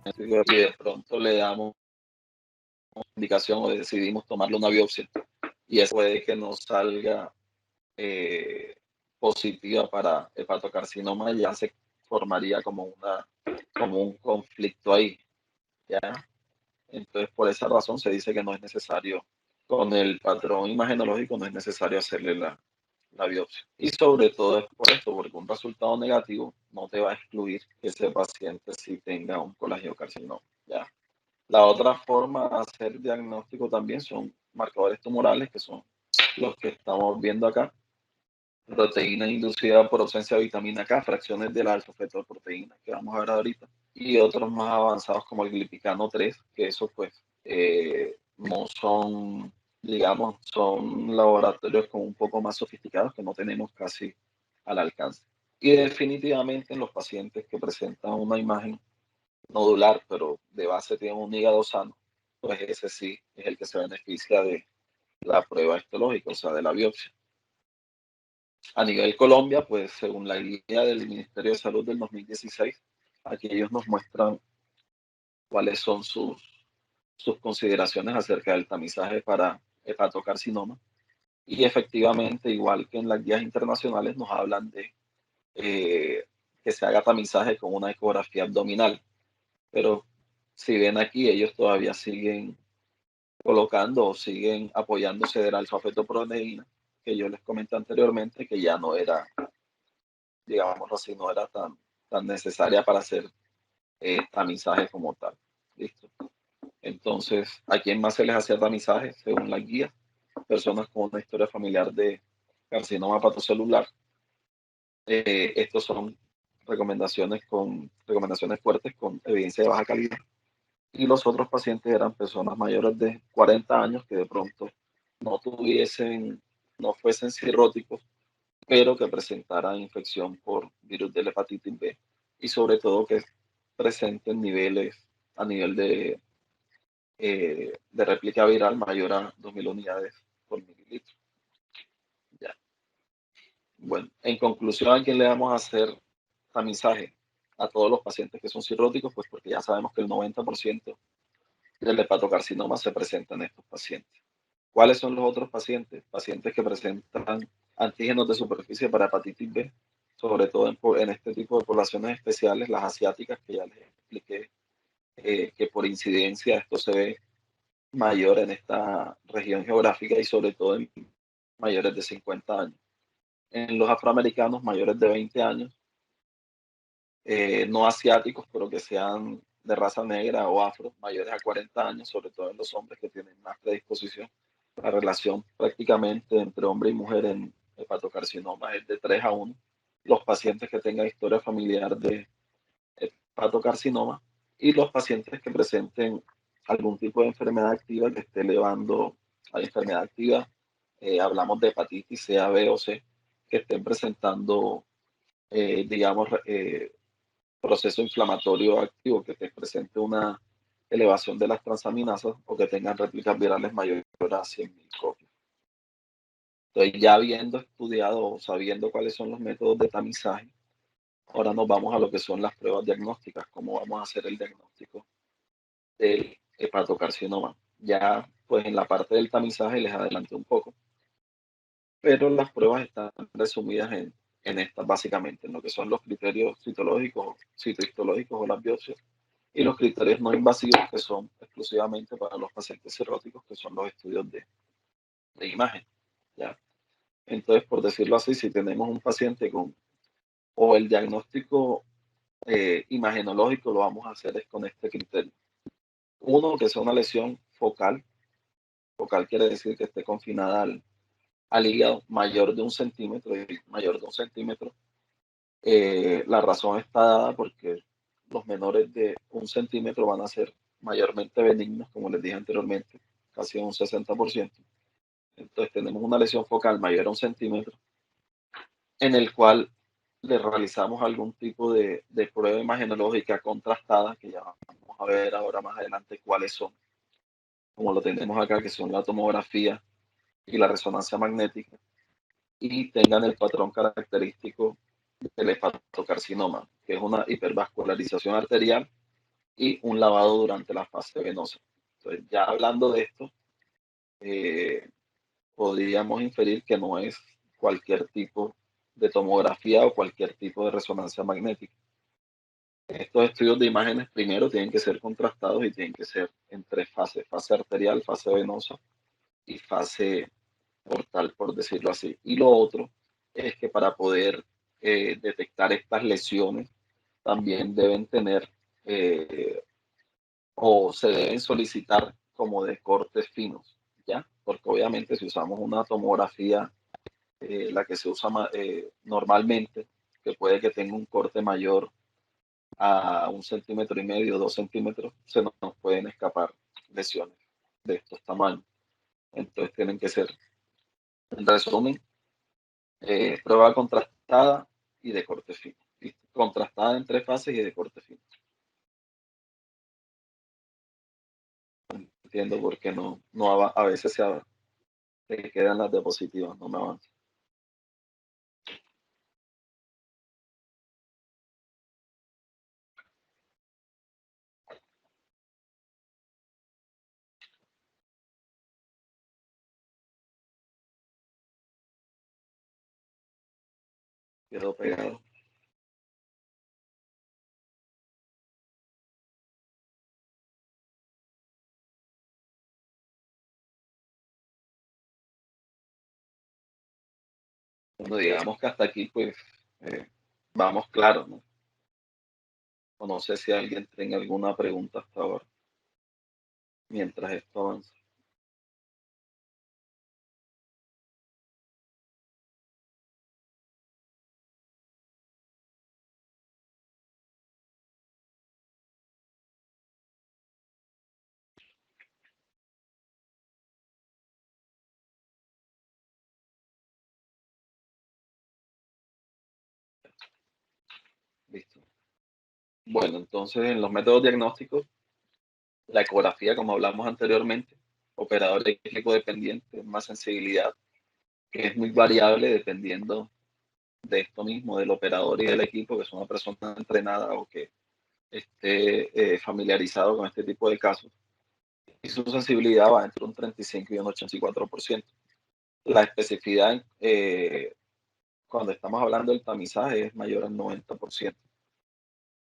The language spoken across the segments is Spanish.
y de pronto le damos indicación o decidimos tomarle una biopsia y eso puede que nos salga eh, positiva para hepatocarcinoma, ya se formaría como un conflicto ahí, ¿ya? Entonces, por esa razón se dice que no es necesario, con el patrón imagenológico no es necesario hacerle la biopsia. Y sobre todo es por esto, porque un resultado negativo no te va a excluir que ese paciente sí tenga un colangiocarcinoma, ¿ya? La otra forma de hacer diagnóstico también son marcadores tumorales, que son los que estamos viendo acá. Proteína inducida por ausencia de vitamina K, fracciones de la alfa-fetoproteína, que vamos a ver ahorita, y otros más avanzados como el glipicano 3, que eso pues no son, digamos, son laboratorios como un poco más sofisticados que no tenemos casi al alcance. Y definitivamente en los pacientes que presentan una imagen nodular, pero de base tienen un hígado sano, pues ese sí es el que se beneficia de la prueba histológica, o sea, de la biopsia. A nivel Colombia, pues según la guía del Ministerio de Salud del 2016, aquí ellos nos muestran cuáles son sus consideraciones acerca del tamizaje para hepatocarcinoma. Y efectivamente, igual que en las guías internacionales, nos hablan de que se haga tamizaje con una ecografía abdominal. Pero si ven aquí, ellos todavía siguen colocando o siguen apoyándose de la alfa-fetoproteína, que yo les comenté anteriormente, que ya no era, digámoslo así, no era tan necesaria para hacer tamizaje como tal. ¿Listo? Entonces, ¿a quién más se les hacía tamizaje? Según la guía, personas con una historia familiar de carcinoma hepatocelular. Estos son recomendaciones fuertes con evidencia de baja calidad. Y los otros pacientes eran personas mayores de 40 años que de pronto no tuviesen, no fuesen cirróticos, pero que presentaran infección por virus de la hepatitis B y sobre todo que presenten niveles a nivel de réplica viral mayor a 2.000 unidades por mililitro. Ya. Bueno, en conclusión, ¿a quién le vamos a hacer tamizaje? A todos los pacientes que son cirróticos, pues porque ya sabemos que el 90% del hepatocarcinoma se presenta en estos pacientes. ¿Cuáles son los otros pacientes? Pacientes que presentan antígenos de superficie para hepatitis B, sobre todo en este tipo de poblaciones especiales, las asiáticas, que ya les expliqué, que por incidencia esto se ve mayor en esta región geográfica y sobre todo en mayores de 50 años. En los afroamericanos mayores de 20 años, no asiáticos, pero que sean de raza negra o afro, mayores a 40 años, sobre todo en los hombres que tienen más predisposición. La relación prácticamente entre hombre y mujer en hepatocarcinoma es de 3 a 1. Los pacientes que tengan historia familiar de hepatocarcinoma y los pacientes que presenten algún tipo de enfermedad activa que esté elevando a la enfermedad activa, hablamos de hepatitis C, A, B o C, que estén presentando, digamos, proceso inflamatorio activo, que te presente una elevación de las transaminasas o que tengan réplicas virales mayores a 100.000 copias. Entonces, ya habiendo estudiado o sabiendo cuáles son los métodos de tamizaje, ahora nos vamos a lo que son las pruebas diagnósticas, cómo vamos a hacer el diagnóstico del hepatocarcinoma. Ya, pues en la parte del tamizaje les adelanté un poco, pero las pruebas están resumidas en estas básicamente, en lo que son los criterios citológicos, citohistológicos o las biopsias, y los criterios no invasivos que son exclusivamente para los pacientes cirróticos, que son los estudios de imagen. ¿Ya? Entonces, por decirlo así, si tenemos un paciente con, o el diagnóstico imagenológico lo vamos a hacer es con este criterio. Uno, que sea una lesión focal. Focal quiere decir que esté confinada al hígado mayor de 1 centímetro, y mayor de 1 centímetro. La razón está dada porque los menores de 1 centímetro van a ser mayormente benignos, como les dije anteriormente, casi un 60%. Entonces tenemos una lesión focal mayor a 1 centímetro, en el cual le realizamos algún tipo de prueba imagenológica contrastada, que ya vamos a ver ahora más adelante cuáles son, como lo tenemos acá, que son la tomografía y la resonancia magnética, y tengan el patrón característico del hepatocarcinoma, que es una hipervascularización arterial y un lavado durante la fase venosa. Entonces, ya hablando de esto, eh, podríamos inferir que no es cualquier tipo de tomografía o cualquier tipo de resonancia magnética. Estos estudios de imágenes primero tienen que ser contrastados y tienen que ser en tres fases: fase arterial, fase venosa y fase portal, por decirlo así. Y lo otro es que para poder detectar estas lesiones también deben tener o se deben solicitar como de cortes finos, ¿ya? Porque obviamente si usamos una tomografía, la que se usa normalmente, que puede que tenga un corte mayor a 1,5 cm, 2 cm, se nos pueden escapar lesiones de estos tamaños. Entonces tienen que ser, en resumen, prueba contrastada y de corte fino. Y contrastada en tres fases y de corte fino. Entiendo por qué a veces se quedan las diapositivas, no me avanza. Quedó pegado. Bueno, digamos que hasta aquí, pues, eh, vamos claro, ¿no? O no sé si alguien tenga alguna pregunta hasta ahora, mientras esto avanza. Listo. Bueno, entonces en los métodos diagnósticos, la ecografía, como hablamos anteriormente, operador equipo dependiente, más sensibilidad, que es muy variable dependiendo de esto mismo, del operador y del equipo, que es una persona entrenada o que esté familiarizado con este tipo de casos. Y su sensibilidad va entre un 35 y un 84%. La especificidad, cuando estamos hablando del tamizaje, es mayor al 90%.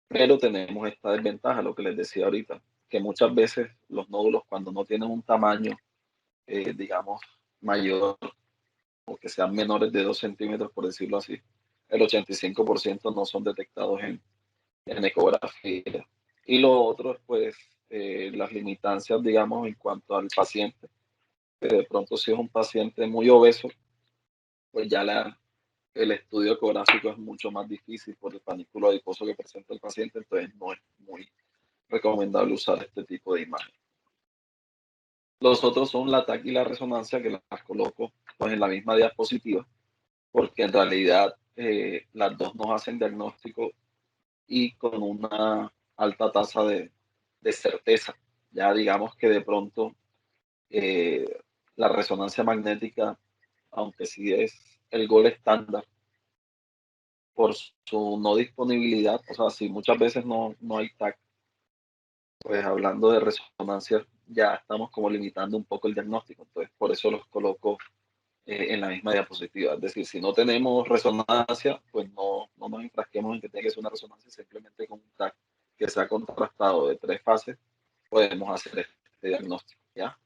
Pero tenemos esta desventaja, lo que les decía ahorita, que muchas veces los nódulos, cuando no tienen un tamaño, digamos, mayor, o que sean menores de 2 centímetros, por decirlo así, el 85% no son detectados en ecografía. Y lo otro es, pues, las limitancias, digamos, en cuanto al paciente. De pronto, si es un paciente muy obeso, pues ya el estudio ecográfico es mucho más difícil por el panículo adiposo que presenta el paciente, entonces no es muy recomendable usar este tipo de imagen. Los otros son la TAC y la resonancia, que las coloco pues en la misma diapositiva, porque en realidad las dos nos hacen diagnóstico y con una alta tasa de certeza. Ya digamos que de pronto eh, la resonancia magnética, aunque sí es el gol estándar, por su no disponibilidad, o sea, si muchas veces no hay TAC, pues hablando de resonancia ya estamos como limitando un poco el diagnóstico, entonces por eso los coloco en la misma diapositiva. Es decir, si no tenemos resonancia, pues no nos enfrasquemos en que tenga que ser una resonancia, simplemente con un TAC que sea contrastado de tres fases, podemos hacer este diagnóstico, ¿ya?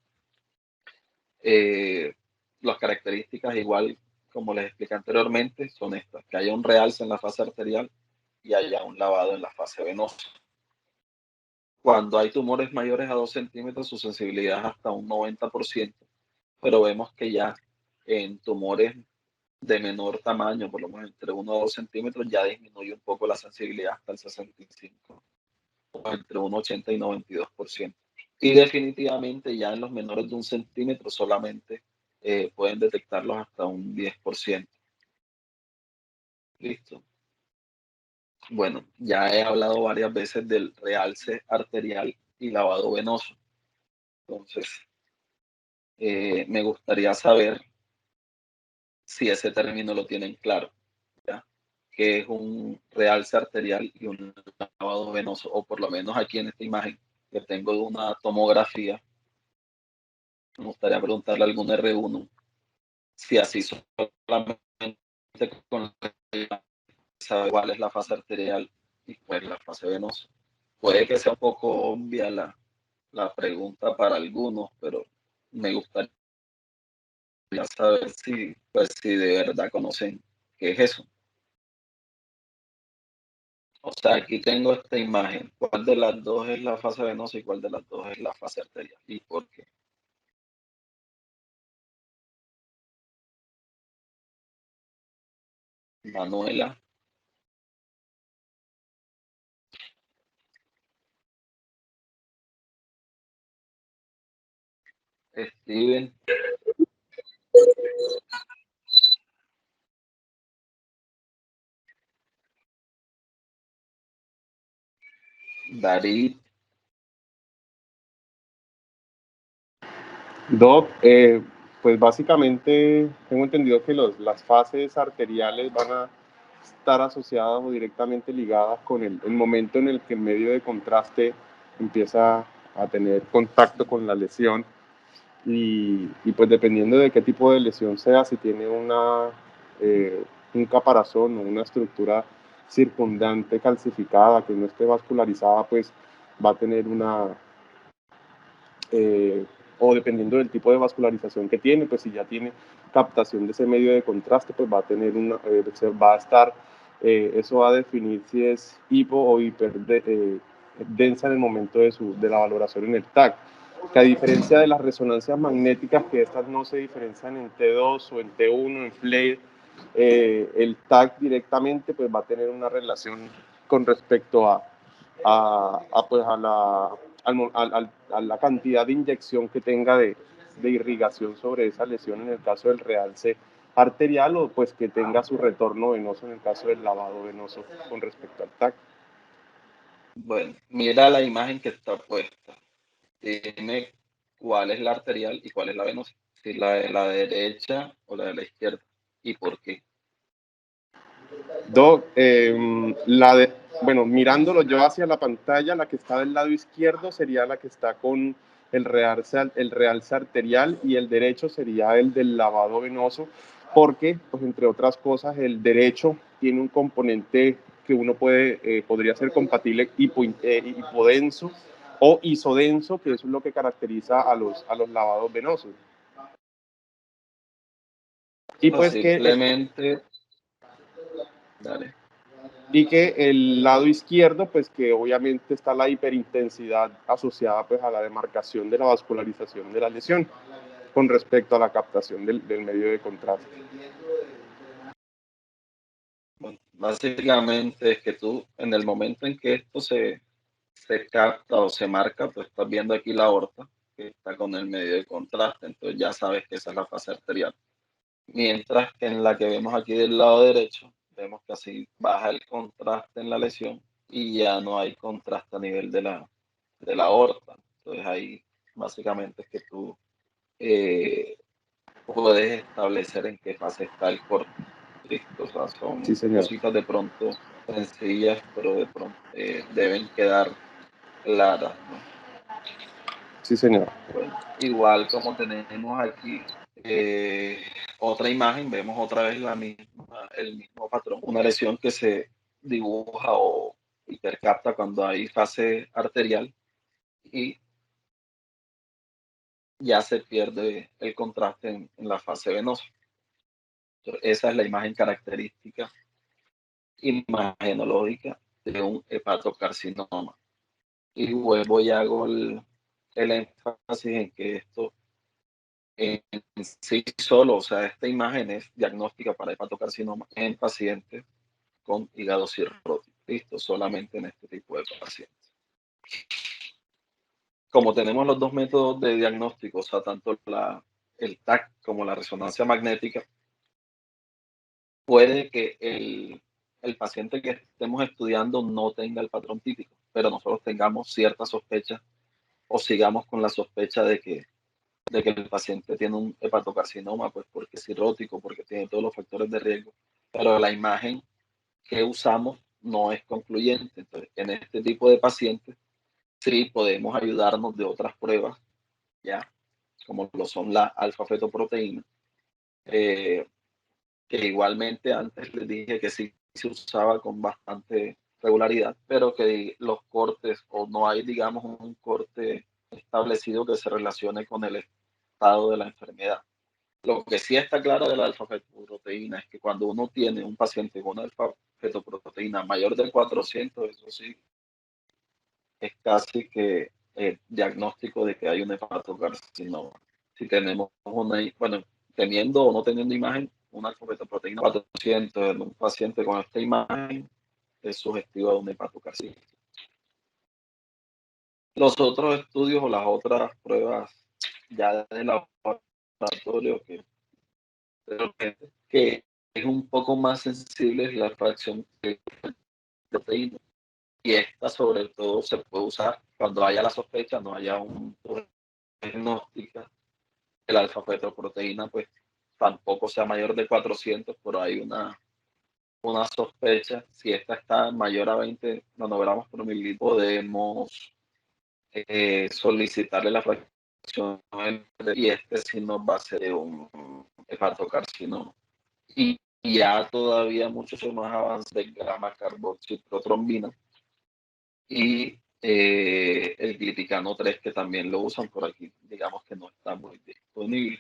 Eh, las características, igual como les expliqué anteriormente, son estas: que haya un realce en la fase arterial y haya un lavado en la fase venosa. Cuando hay tumores mayores a 2 centímetros, su sensibilidad es hasta un 90%, pero vemos que ya en tumores de menor tamaño, por lo menos entre 1 a 2 centímetros, ya disminuye un poco la sensibilidad hasta el 65%, o entre un 80 y 92%. Y definitivamente ya en los menores de 1 centímetro solamente pueden detectarlos hasta un 10%. Listo. Bueno, ya he hablado varias veces del realce arterial y lavado venoso. Entonces, me gustaría saber si ese término lo tienen claro, ¿ya? qué es un realce arterial y un lavado venoso, o por lo menos aquí en esta imagen que tengo de una tomografía, me gustaría preguntarle a algún R1 si así solamente con sabe cuál es la fase arterial y cuál es la fase venosa. Puede que sea un poco obvia la pregunta para algunos, pero me gustaría saber si, pues, si de verdad conocen qué es eso. O sea, aquí tengo esta imagen. ¿Cuál de las dos es la fase venosa y cuál de las dos es la fase arterial? ¿Y por qué? Manuela, Steven, David. Doc, pues básicamente tengo entendido que las fases arteriales van a estar asociadas o directamente ligadas con el momento en el que el medio de contraste empieza a tener contacto con la lesión y pues dependiendo de qué tipo de lesión sea, si tiene un caparazón o una estructura circundante calcificada que no esté vascularizada, pues va a tener eh, o dependiendo del tipo de vascularización que tiene, pues si ya tiene captación de ese medio de contraste, pues va a tener va a estar, eso va a definir si es hipo o densa en el momento de la valoración en el TAC, que a diferencia de las resonancias magnéticas, que estas no se diferencian en T2 o en T1, en FLAIR, el TAC directamente pues va a tener una relación con respecto pues a la cantidad de inyección que tenga de irrigación sobre esa lesión en el caso del realce arterial o pues que tenga su retorno venoso en el caso del lavado venoso con respecto al TAC. Bueno, mira la imagen que está puesta. Dime cuál es la arterial y cuál es la venosa. Si la de la derecha o la de la izquierda. ¿Y por qué? Doc, bueno, mirándolo yo hacia la pantalla, la que está del lado izquierdo sería la que está con el realce arterial y el derecho sería el del lavado venoso, porque, pues entre otras cosas, el derecho tiene un componente que podría ser compatible hipodenso o isodenso, que eso es lo que caracteriza a los lavados venosos. Y O pues que simplemente, dale. y que el lado izquierdo, pues que obviamente está la hiperintensidad asociada pues a la demarcación de la vascularización de la lesión con respecto a la captación del medio de contraste. Bueno, básicamente es que tú, en el momento en que esto se capta o se marca, pues estás viendo aquí la aorta, que está con el medio de contraste, entonces ya sabes que esa es la fase arterial. Mientras que en la que vemos aquí del lado derecho, vemos que así baja el contraste en la lesión y ya no hay contraste a nivel de la aorta. Entonces ahí básicamente es que tú eh, puedes establecer en qué fase está el corte. Listo, o sea, Sí, son señor. cositas de pronto sencillas, pero de pronto deben quedar claras, ¿no? Sí, señor. Bueno, igual como tenemos aquí otra imagen, vemos otra vez el mismo patrón, una lesión que se dibuja o hipercapta cuando hay fase arterial y ya se pierde el contraste en la fase venosa. Entonces, esa es la imagen característica imagenológica de un hepatocarcinoma. Y vuelvo y hago el énfasis en que esto en sí solo, o sea, esta imagen es diagnóstica para hepatocarcinoma en pacientes con hígado cirrótico. Listo, solamente en este tipo de pacientes. Como tenemos los dos métodos de diagnóstico, o sea, tanto el TAC como la resonancia magnética, puede que el paciente que estemos estudiando no tenga el patrón típico, pero nosotros tengamos cierta sospecha o sigamos con la sospecha de que el paciente tiene un hepatocarcinoma, pues porque es cirrótico, porque tiene todos los factores de riesgo, pero la imagen que usamos no es concluyente. Entonces, en este tipo de pacientes sí podemos ayudarnos de otras pruebas, ya, como lo son la alfa-fetoproteína, que igualmente antes les dije que sí se usaba con bastante regularidad, pero que los cortes, o no hay, digamos, un corte establecido que se relacione con el estado de la enfermedad. Lo que sí está claro de la alfa-fetoproteína es que cuando uno tiene un paciente con una alfa-fetoproteína mayor de 400, eso sí, es casi que diagnóstico de que hay un hepatocarcinoma. Si tenemos una, bueno, teniendo o no teniendo imagen, una alfa-fetoproteína 400 en un paciente con esta imagen es sugestivo de un hepatocarcinoma. Los otros estudios o las otras pruebas ya de laboratorio que es un poco más sensible es la fracción de proteína. Y esta sobre todo se puede usar cuando haya la sospecha, no haya un diagnóstico de la alfa-fetoproteína, pues tampoco sea mayor de 400, pero hay una sospecha. Si esta está mayor a 20 nanogramos por mililitro, podemos solicitarle la fracción y este sí nos va a ser un hepatocarcinoma. Y ya todavía mucho más avance de gamma carboxiprotrombina y el glipicano 3 que también lo usan por aquí, digamos que no está muy disponible.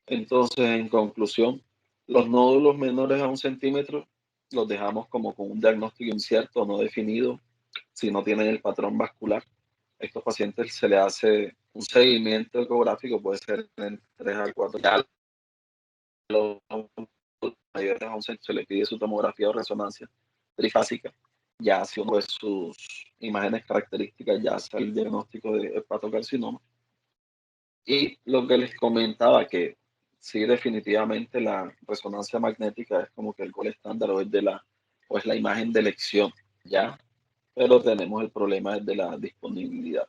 Entonces, en conclusión, los nódulos menores a 1 centímetro los dejamos como con un diagnóstico incierto o no definido si no tienen el patrón vascular. A estos pacientes se le hace un seguimiento ecográfico, puede ser en 3 a 4. Ya los mayores a 11 se le pide su tomografía o resonancia trifásica. Ya si uno ve sus imágenes características, ya sale el diagnóstico de hepatocarcinoma. Y lo que les comentaba, que sí, definitivamente la resonancia magnética es como que el gol estándar o es la imagen de elección, ¿ya? Pero tenemos el problema de la disponibilidad.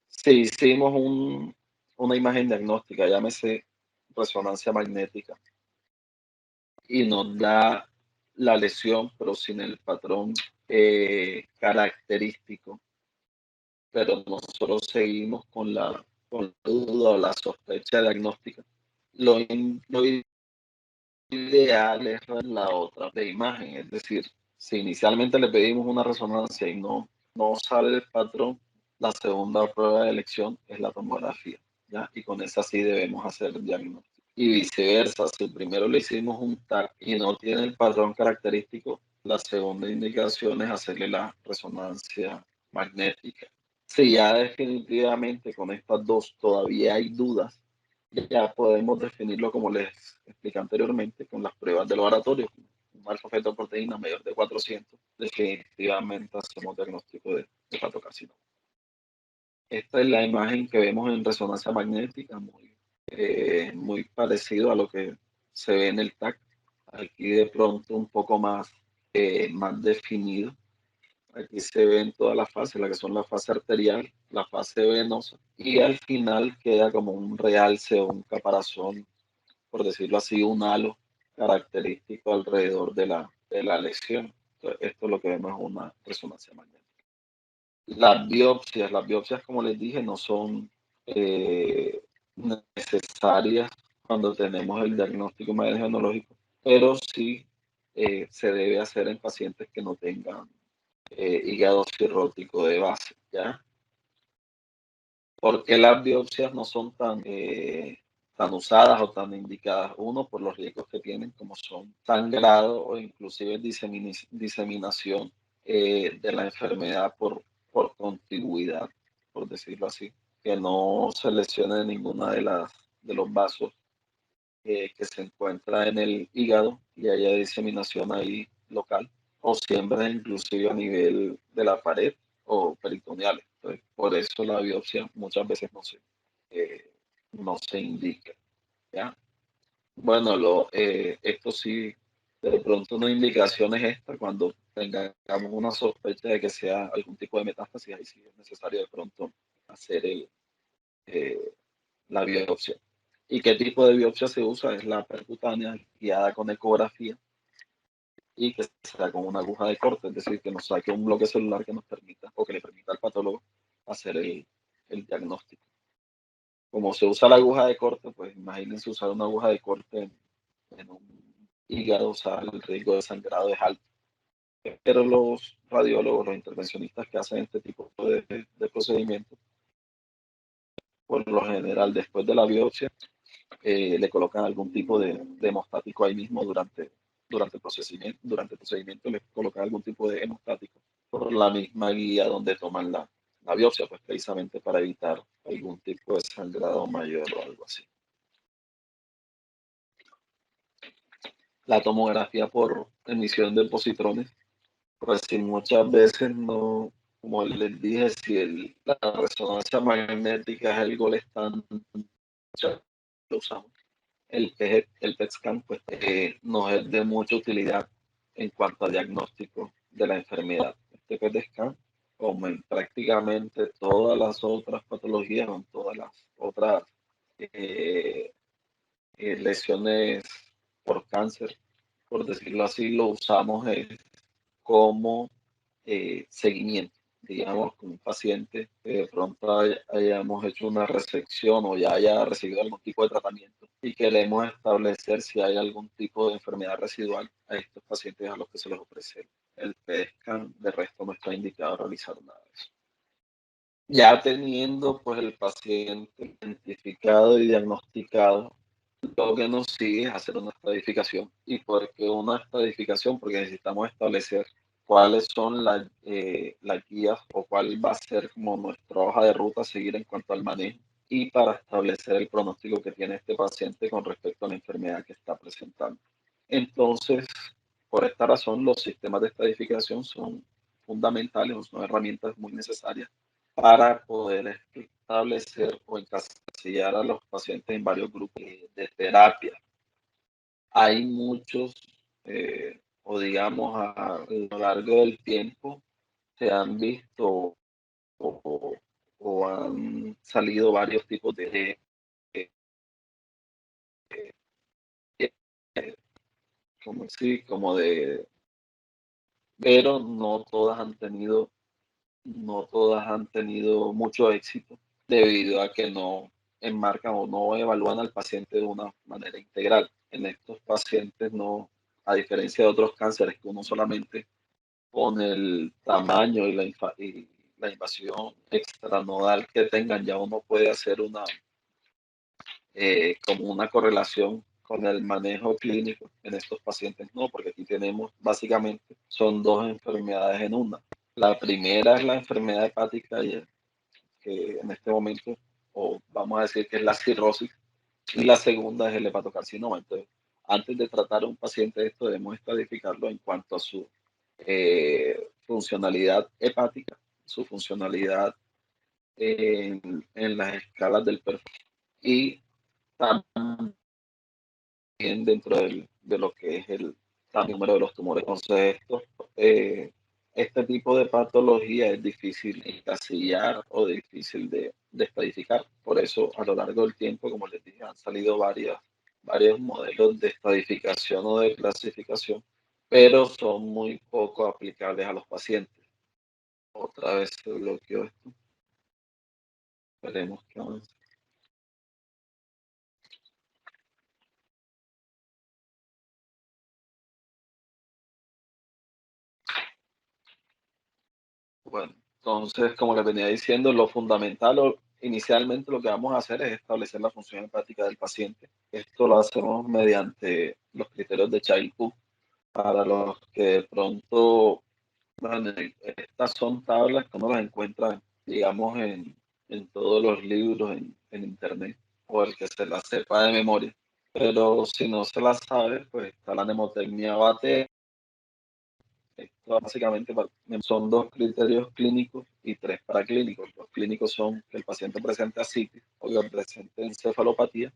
Si hicimos una imagen diagnóstica, llámese resonancia magnética, y nos da la lesión, pero sin el patrón característico, pero nosotros seguimos con la duda o la sospecha diagnóstica. Lo ideal es ver la otra de imagen, es decir, si inicialmente le pedimos una resonancia y no sale el patrón, la segunda prueba de elección es la tomografía, ¿ya? Y con esa sí debemos hacer el diagnóstico. Y viceversa, si primero le hicimos un TAC y no tiene el patrón característico, la segunda indicación es hacerle la resonancia magnética. Si ya definitivamente con estas dos todavía hay dudas, ya podemos definirlo como les expliqué anteriormente con las pruebas de laboratorio. Un alfa-fetoproteína mayor de 400, definitivamente hacemos diagnóstico de hepatocarcinoma. Esta es la imagen que vemos en resonancia magnética, muy parecido a lo que se ve en el TAC. Aquí de pronto un poco más definido. Aquí se ven todas las fases, la que son la fase arterial, la fase venosa, y al final queda como un realce o un caparazón, por decirlo así, un halo característico alrededor de la lesión. Entonces, esto es lo que vemos en una resonancia magnética. Las biopsias, como les dije, no son necesarias cuando tenemos el diagnóstico imagenológico, pero sí se debe hacer en pacientes que no tengan hígado cirrótico de base, ¿ya? ¿Por qué las biopsias no son tan usadas o tan indicadas? Uno, por los riesgos que tienen, como son sangrado o inclusive diseminación de la enfermedad por contigüidad, por decirlo así, que no se lesione ninguna de los vasos que se encuentra en el hígado y haya diseminación ahí local, o siembra inclusive a nivel de la pared o peritoneales. Entonces, por eso la biopsia muchas veces no se indica, ¿ya? Bueno, esto sí, de pronto una indicación es esta, cuando tengamos una sospecha de que sea algún tipo de metástasis, ahí sí es necesario de pronto hacer eh, la biopsia. ¿Y qué tipo de biopsia se usa? Es la percutánea guiada con ecografía. y que sea con una aguja de corte, es decir, que nos saque un bloque celular que nos permita o que le permita al patólogo hacer el diagnóstico. Como se usa la aguja de corte, pues imagínense usar una aguja de corte en un hígado, o sea, el riesgo de sangrado es alto. Pero los radiólogos, los intervencionistas que hacen este tipo de procedimientos, por lo general, después de la biopsia, le colocan algún tipo de hemostático ahí mismo durante el procedimiento le colocan algún tipo de hemostático por la misma guía donde toman la biopsia, pues precisamente para evitar algún tipo de sangrado mayor o algo así. La tomografía por emisión de positrones, pues si muchas veces no, como les dije, si la resonancia magnética es el gol estándar, lo usamos. El PET scan pues, nos es de mucha utilidad en cuanto al diagnóstico de la enfermedad. Este PET scan, como en prácticamente todas las otras patologías, en todas las otras eh, lesiones por cáncer, por decirlo así, lo usamos como seguimiento, digamos, con un paciente que de pronto hayamos hecho una resección o ya haya recibido algún tipo de tratamiento y queremos establecer si hay algún tipo de enfermedad residual a estos pacientes a los que se les ofrece el PET scan. De resto no está indicado realizar nada de eso. Ya teniendo pues el paciente identificado y diagnosticado, lo que nos sigue es hacer una estadificación. ¿Y por qué una estadificación? Porque necesitamos establecer cuáles son las guías o cuál va a ser como nuestra hoja de ruta a seguir en cuanto al manejo y para establecer el pronóstico que tiene este paciente con respecto a la enfermedad que está presentando. Entonces, por esta razón, los sistemas de estadificación son fundamentales, son herramientas muy necesarias para poder establecer o encasillar a los pacientes en varios grupos de terapia. Hay muchos, o digamos, a lo largo del tiempo se han visto o, o han salido varios tipos como, sí, como pero no todas han tenido mucho éxito debido a que no enmarcan o no evalúan al paciente de una manera integral. En estos pacientes no, a diferencia de otros cánceres que uno solamente con el tamaño y la invasión extranodal que tengan, ya uno puede hacer como una correlación con el manejo clínico en estos pacientes. No, porque aquí tenemos básicamente, son dos enfermedades en una. La primera es la enfermedad hepática, que en este momento, o vamos a decir que es la cirrosis, y la segunda es el hepatocarcinoma. Entonces, antes de tratar a un paciente esto, debemos estadificarlo en cuanto a su funcionalidad hepática, su funcionalidad en las escalas del perfil y también dentro de lo que es el número de los tumores. Entonces, este tipo de patología es difícil de encasillar o difícil de estadificar. Por eso, a lo largo del tiempo, como les dije, han salido varios modelos de estadificación o de clasificación, pero son muy poco aplicables a los pacientes. Otra vez se bloqueó esto. Esperemos que avance. Bueno, entonces, como les venía diciendo, lo fundamental o inicialmente lo que vamos a hacer es establecer la función hepática del paciente. Esto lo hacemos mediante los criterios de Child-Pugh. Para los que de pronto, bueno, estas son tablas que uno las encuentra, digamos, en todos los libros en internet, o el que se las sepa de memoria. Pero si no se las sabe, pues está la mnemotecnia BATE. Esto básicamente son dos criterios clínicos y tres paraclínicos. Los clínicos son que el paciente presente ascitis o que presente encefalopatía,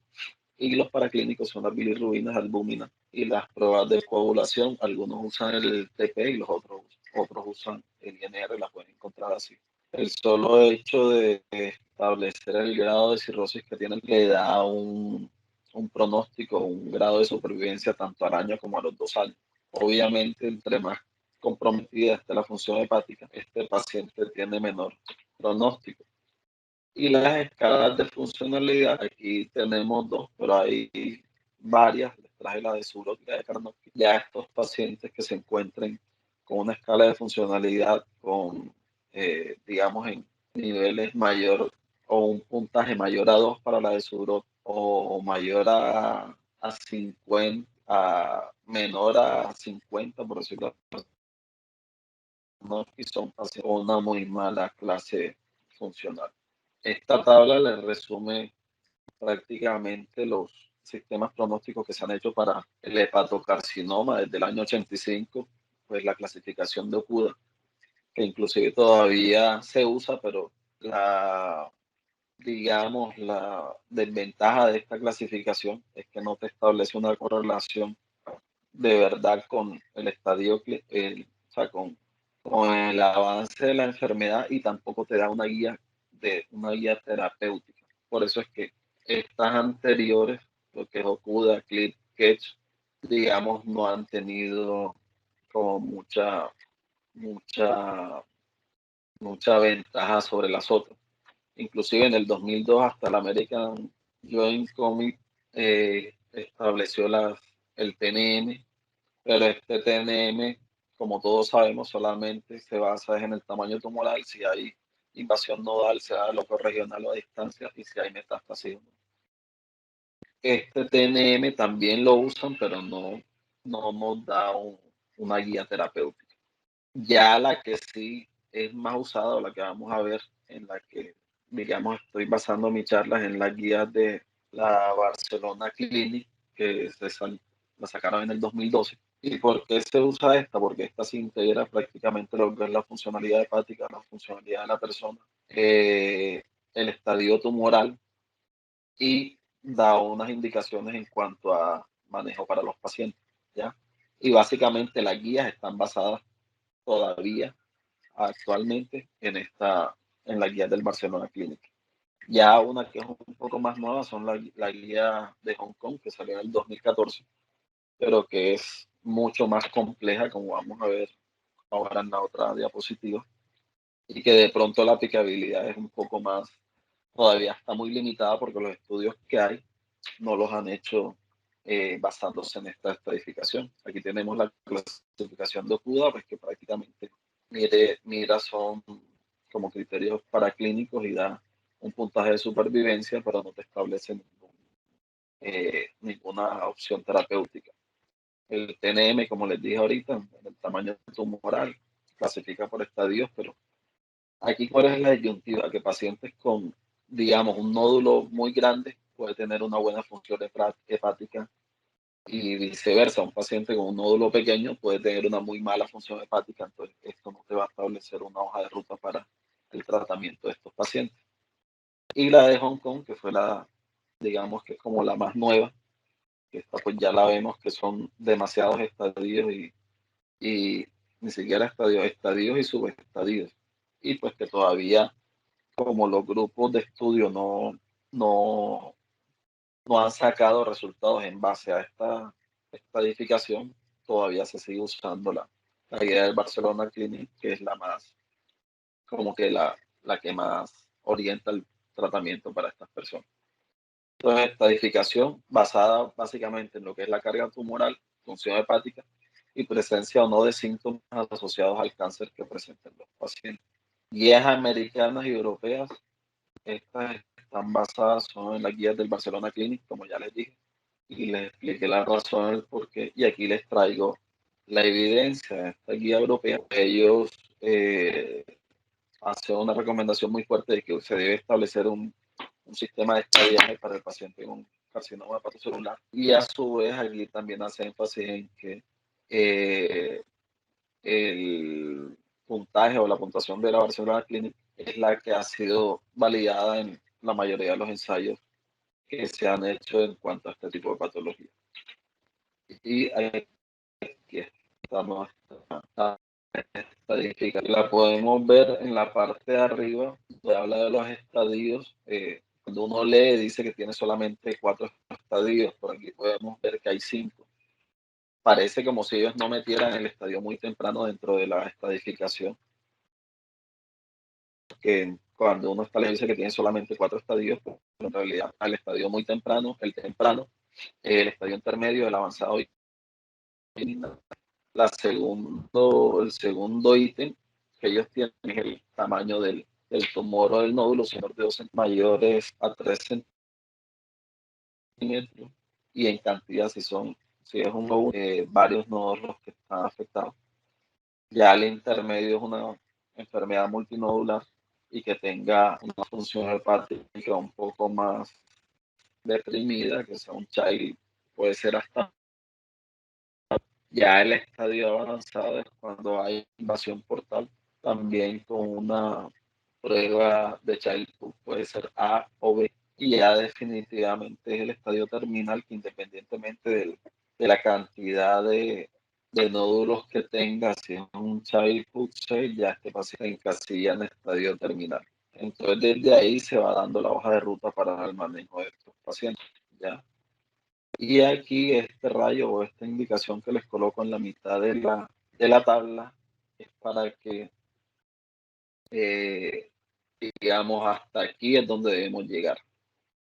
y los paraclínicos son las bilirrubinas, albúminas y las pruebas de coagulación. Algunos usan el TP y los otros usan el INR, las pueden encontrar así. El solo hecho de establecer el grado de cirrosis que tienen le da un pronóstico, un grado de supervivencia tanto al año como a los 2 años. Obviamente, entre más comprometida esté la función hepática, este paciente tiene menor pronóstico. Y las escalas de funcionalidad, aquí tenemos dos, pero hay varias. Les traje la de Surot y la de Karnofsky. Ya estos pacientes que se encuentren con una escala de funcionalidad con, digamos, en niveles mayor o un puntaje mayor a 2 para la de Surot o mayor a 50, menor a 50, por decirlo así, ¿no? Y son pacientes con una muy mala clase funcional. Esta tabla le resume prácticamente los sistemas pronósticos que se han hecho para el hepatocarcinoma desde el año 85, pues la clasificación de Okuda, que inclusive todavía se usa, pero digamos, la desventaja de esta clasificación es que no te establece una correlación de verdad con el estadio, o sea, con el avance de la enfermedad, y tampoco te da una guía terapéutica. Por eso es que estas anteriores, lo que es Okuda, Clip, Ketch, digamos, no han tenido como mucha, mucha ventaja sobre las otras. Inclusive en el 2002 hasta la American Joint Committee estableció el TNM, pero este TNM, como todos sabemos, solamente se basa en el tamaño tumoral, si hay invasión nodal, sea loco regional o a distancia, y si hay metástasis. Este TNM también lo usan, pero no nos da una guía terapéutica. Ya la que sí es más usada, o la que vamos a ver, en la que, digamos, estoy basando mis charlas en las guías de la Barcelona Clinic, que la sacaron en el 2012. ¿Y por qué se usa esta? Porque esta se integra prácticamente lo que es la funcionalidad hepática, la funcionalidad de la persona, el estadio tumoral, y da unas indicaciones en cuanto a manejo para los pacientes, ¿ya? Y básicamente las guías están basadas todavía actualmente en la guía del Barcelona Clinic. Ya una que es un poco más nueva son la guía de Hong Kong, que salió en el 2014, pero que es mucho más compleja, como vamos a ver ahora en la otra diapositiva, y que de pronto la aplicabilidad es un poco más, todavía está muy limitada porque los estudios que hay no los han hecho basándose en esta estadificación. Aquí tenemos la clasificación de Okuda, pues que prácticamente mira son como criterios paraclínicos y da un puntaje de supervivencia, pero no te establece ninguna opción terapéutica. El TNM, como les dije ahorita, el tamaño tumoral, clasifica por estadios, pero aquí cuál es la disyuntiva, que pacientes con, digamos, un nódulo muy grande puede tener una buena función hepática, y viceversa, un paciente con un nódulo pequeño puede tener una muy mala función hepática, entonces esto no te va a establecer una hoja de ruta para el tratamiento de estos pacientes. Y la de Hong Kong, que fue digamos que es como la más nueva, que esta pues ya la vemos que son demasiados estadios y ni siquiera estadios y subestadios. Y pues que todavía, como los grupos de estudio no, no han sacado resultados en base a esta edificación, todavía se sigue usando la guía del Barcelona Clinic, que es la más, como que la que más orienta el tratamiento para estas personas. Entonces, esta edificación basada básicamente en lo que es la carga tumoral, función hepática y presencia o no de síntomas asociados al cáncer que presenten los pacientes. Guías americanas y europeas, estas están basadas son en las guías del Barcelona Clinic, como ya les dije, y les expliqué la razón del por qué, y aquí les traigo la evidencia de esta guía europea. Ellos hacen una recomendación muy fuerte de que se debe establecer un sistema de estadiaje para el paciente con carcinoma hepatocelular, y a su vez aquí también hace énfasis en que el puntaje o la puntuación de la Barcelona Clinic es la que ha sido validada en la mayoría de los ensayos que se han hecho en cuanto a este tipo de patología. Y aquí estamos, la estadística. La podemos ver en la parte de arriba, donde habla de los estadios. Cuando uno lee, dice que tiene solamente 4 estadios, por aquí podemos ver que hay 5. parece como si ellos no metieran el estadio muy temprano dentro de la estadificación, que cuando uno está dice que tiene solamente 4 estadios, pero en realidad al estadio muy temprano, el estadio intermedio, el avanzado y el segundo ítem que ellos tienen es el tamaño del tumor o del nódulo, siendo de 2 mayores a 3 centímetros, y en cantidad, si es un nódulo, varios nodos los que están afectados. Ya el intermedio es una enfermedad multinodular y que tenga una función hepática un poco más deprimida, que sea un child, puede ser hasta. Ya el estadio avanzado es cuando hay invasión portal, también con una prueba de Child-Pugh, puede ser A o B, y ya definitivamente es el estadio terminal, que independientemente de la cantidad de nódulos que tenga, si es un Child-Pugh 6, ya este paciente encasilla en estadio terminal. Entonces desde ahí se va dando la hoja de ruta para el manejo de estos pacientes, ¿ya? Y aquí este rayo o esta indicación que les coloco en la mitad de la tabla es para que, digamos, hasta aquí es donde debemos llegar.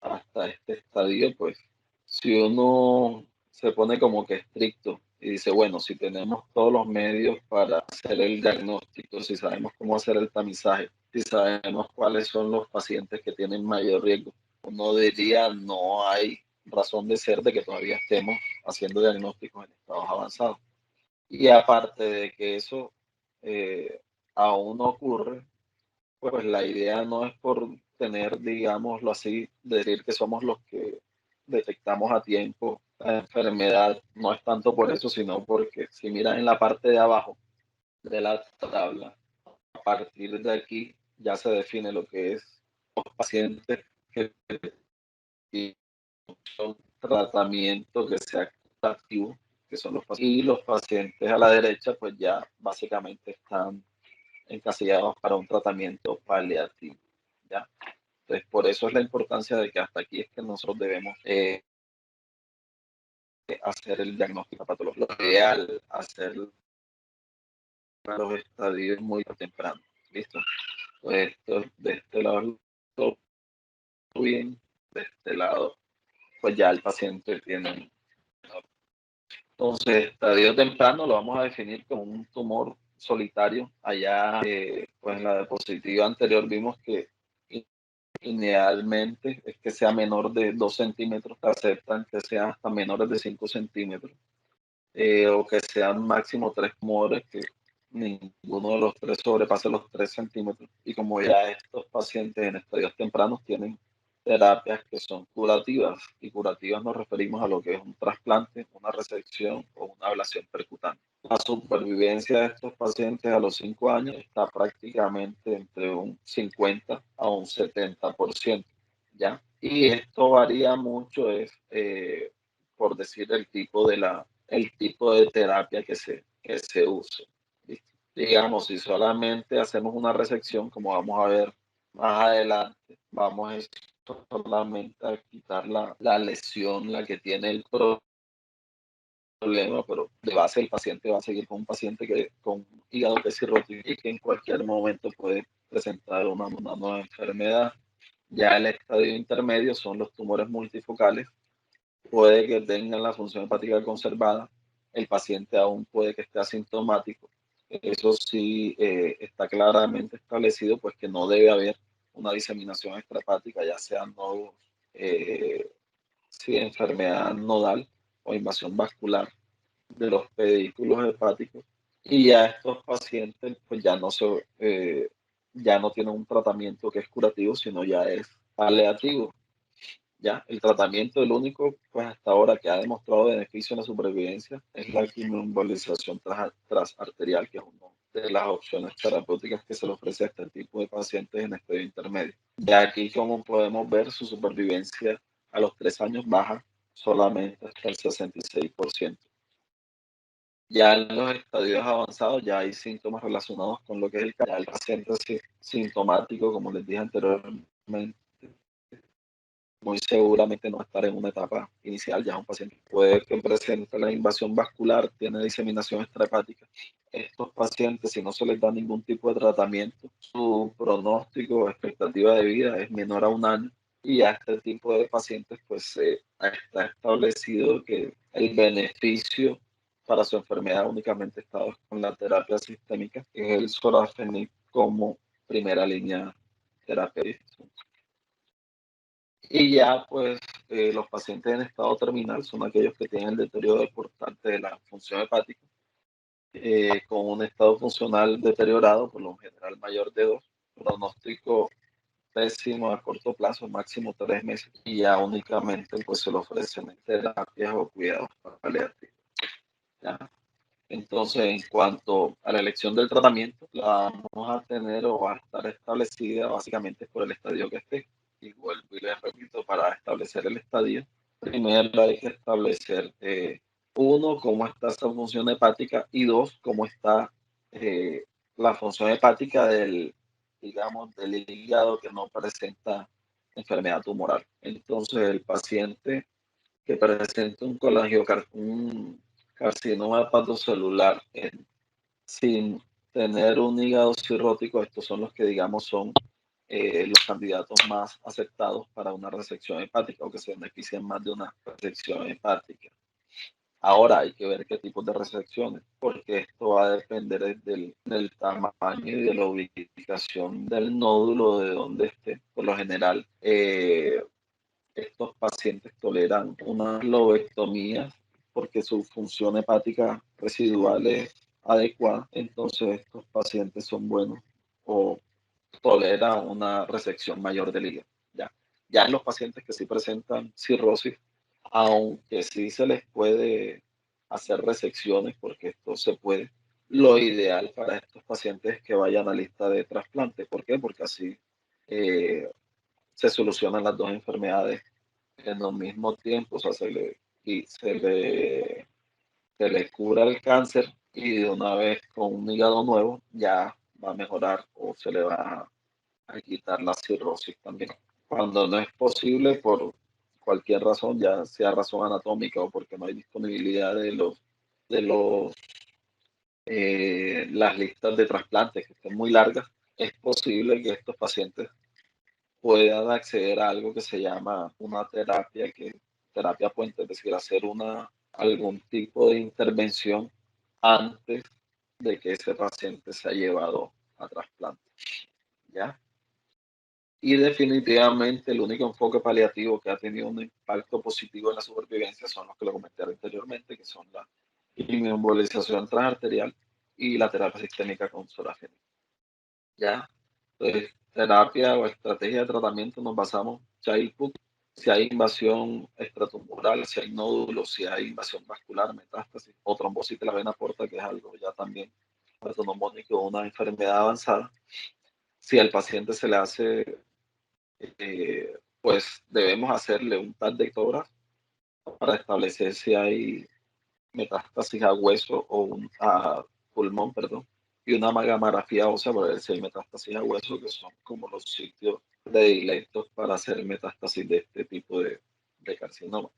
Hasta este estadio, pues, si uno se pone como que estricto y dice, bueno, si tenemos todos los medios para hacer el diagnóstico, si sabemos cómo hacer el tamizaje, si sabemos cuáles son los pacientes que tienen mayor riesgo, uno diría, no hay razón de ser de que todavía estemos haciendo diagnósticos en estados avanzados. Y aparte de que eso aún no ocurre, pues la idea no es por tener, digámoslo así, decir que somos los que detectamos a tiempo la enfermedad, no es tanto por eso, sino porque si miran en la parte de abajo de la tabla, a partir de aquí ya se define lo que es los pacientes que tienen un tratamiento que sea activo, que son los pacientes, y los pacientes a la derecha pues ya básicamente están encasillados para un tratamiento paliativo, ¿ya? Entonces, por eso es la importancia de que hasta aquí es que nosotros debemos hacer el diagnóstico patológico. Lo ideal, hacer los estadios muy temprano. ¿Listo? Pues esto, de este lado, todo bien. De este lado, pues ya el paciente tiene. Entonces, estadio temprano lo vamos a definir como un tumor solitario. Allá, pues en la diapositiva anterior vimos que idealmente es que sea menor de 2 centímetros, aceptan que sean hasta menores de 5 centímetros, o que sean máximo 3 tumores, que ninguno de los 3 sobrepase los 3 centímetros. Y como ya estos pacientes en estadios tempranos tienen terapias que son curativas, y curativas nos referimos a lo que es un trasplante, una resección o una ablación percutánea. La supervivencia de estos pacientes a los 5 años está prácticamente entre un 50 a un 70%, ¿ya? Y esto varía mucho, es por decir el tipo de terapia que se use. Digamos, si solamente hacemos una resección, como vamos a ver más adelante, vamos solamente a quitar la lesión, la que tiene el problema, pero de base el paciente va a seguir con un paciente con hígado que cirrótico y que en cualquier momento puede presentar una nueva enfermedad. Ya el estadio intermedio son los tumores multifocales, puede que tengan la función hepática conservada, el paciente aún puede que esté asintomático. Eso sí está claramente establecido, pues que no debe haber una diseminación extrahepática, ya sea nodos, enfermedad nodal o invasión vascular de los pedículos hepáticos. Y ya estos pacientes pues ya no tienen un tratamiento que es curativo, sino ya es paliativo. Ya, el tratamiento, el único, pues hasta ahora que ha demostrado beneficio en la supervivencia es la quimioembolización transarterial, que es una de las opciones terapéuticas que se le ofrece a este tipo de pacientes en estadio intermedio. Ya aquí, como podemos ver, su supervivencia a los 3 años baja solamente hasta el 66%. Ya en los estadios avanzados ya hay síntomas relacionados con lo que es el paciente sintomático, como les dije anteriormente, muy seguramente no estar en una etapa inicial. Ya un paciente puede que presente la invasión vascular, tiene diseminación extrahepática. Estos pacientes, si no se les da ningún tipo de tratamiento, su pronóstico o expectativa de vida es menor a 1 año. Y a este tipo de pacientes, pues está establecido que el beneficio para su enfermedad únicamente está con la terapia sistémica, que es el sorafenib como primera línea terapéutica. Y ya, pues, los pacientes en estado terminal son aquellos que tienen el deterioro importante de la función hepática, con un estado funcional deteriorado, por lo general mayor de 2, pronóstico pésimo a corto plazo, máximo 3 meses, y ya únicamente pues se le ofrecen terapias o cuidados paliativos. ¿Ya? Entonces, en cuanto a la elección del tratamiento, la vamos a tener o va a estar establecida básicamente por el estadio que esté. Y vuelvo y les repito, para establecer el estadio, primero hay que establecer, uno, cómo está esa función hepática y dos, cómo está la función hepática del, digamos, del hígado que no presenta enfermedad tumoral. Entonces, el paciente que presenta un carcinoma hepatocelular sin tener un hígado cirrótico, estos son los que digamos son los candidatos más aceptados para una resección hepática o que se benefician más de una resección hepática. Ahora hay que ver qué tipos de resecciones, porque esto va a depender del tamaño y de la ubicación del nódulo de donde esté. Por lo general, estos pacientes toleran una lobectomía porque su función hepática residual es adecuada, entonces estos pacientes son buenos o toleran una resección mayor del hígado. Ya en los pacientes que sí presentan cirrosis, aunque sí se les puede hacer resecciones, porque esto se puede, lo ideal para estos pacientes es que vayan a lista de trasplante. ¿Por qué? Porque así se solucionan las dos enfermedades en el mismo tiempo, o sea, se le cura el cáncer y de una vez con un hígado nuevo ya va a mejorar o se le va a quitar la cirrosis también. Cuando no es posible por cualquier razón, ya sea razón anatómica o porque no hay disponibilidad de las listas de trasplantes que estén muy largas, es posible que estos pacientes puedan acceder a algo que se llama una terapia puente, es decir, hacer algún tipo de intervención antes de que ese paciente sea llevado a trasplante. ¿Ya? Y definitivamente el único enfoque paliativo que ha tenido un impacto positivo en la supervivencia son los que lo comenté anteriormente, que son la inmunoembolización transarterial y la terapia sistémica con sorafenib. ¿Ya? Entonces, terapia o estrategia de tratamiento nos basamos child-put, si hay invasión extratumoral, si hay nódulos, si hay invasión vascular, metástasis o trombosis de la vena porta, que es algo ya también autonomónico, una enfermedad avanzada. Si al paciente se le hace, pues debemos hacerle un TAC de ectografía para establecer si hay metástasis a hueso o a pulmón, perdón, y una magamografía ósea para ver si hay metástasis a hueso, que son como los sitios predilectos para hacer metástasis de este tipo de carcinoma.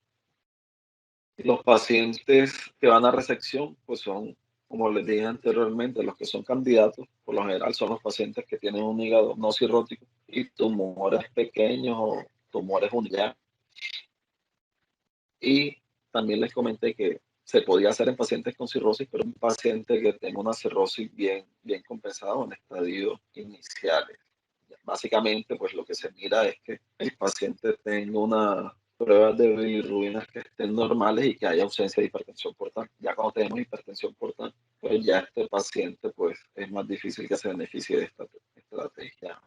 Los pacientes que van a resección, pues son, como les dije anteriormente, los que son candidatos, por lo general son los pacientes que tienen un hígado no cirrótico y tumores pequeños o tumores unidad. Y también les comenté que se podía hacer en pacientes con cirrosis, pero un paciente que tenga una cirrosis bien compensada en estadios iniciales. Básicamente, pues lo que se mira es que el paciente tenga unas pruebas de bilirrubinas que estén normales y que haya ausencia de hipertensión portal. Ya cuando tenemos hipertensión portal, pues ya este paciente pues es más difícil que se beneficie de esta estrategia.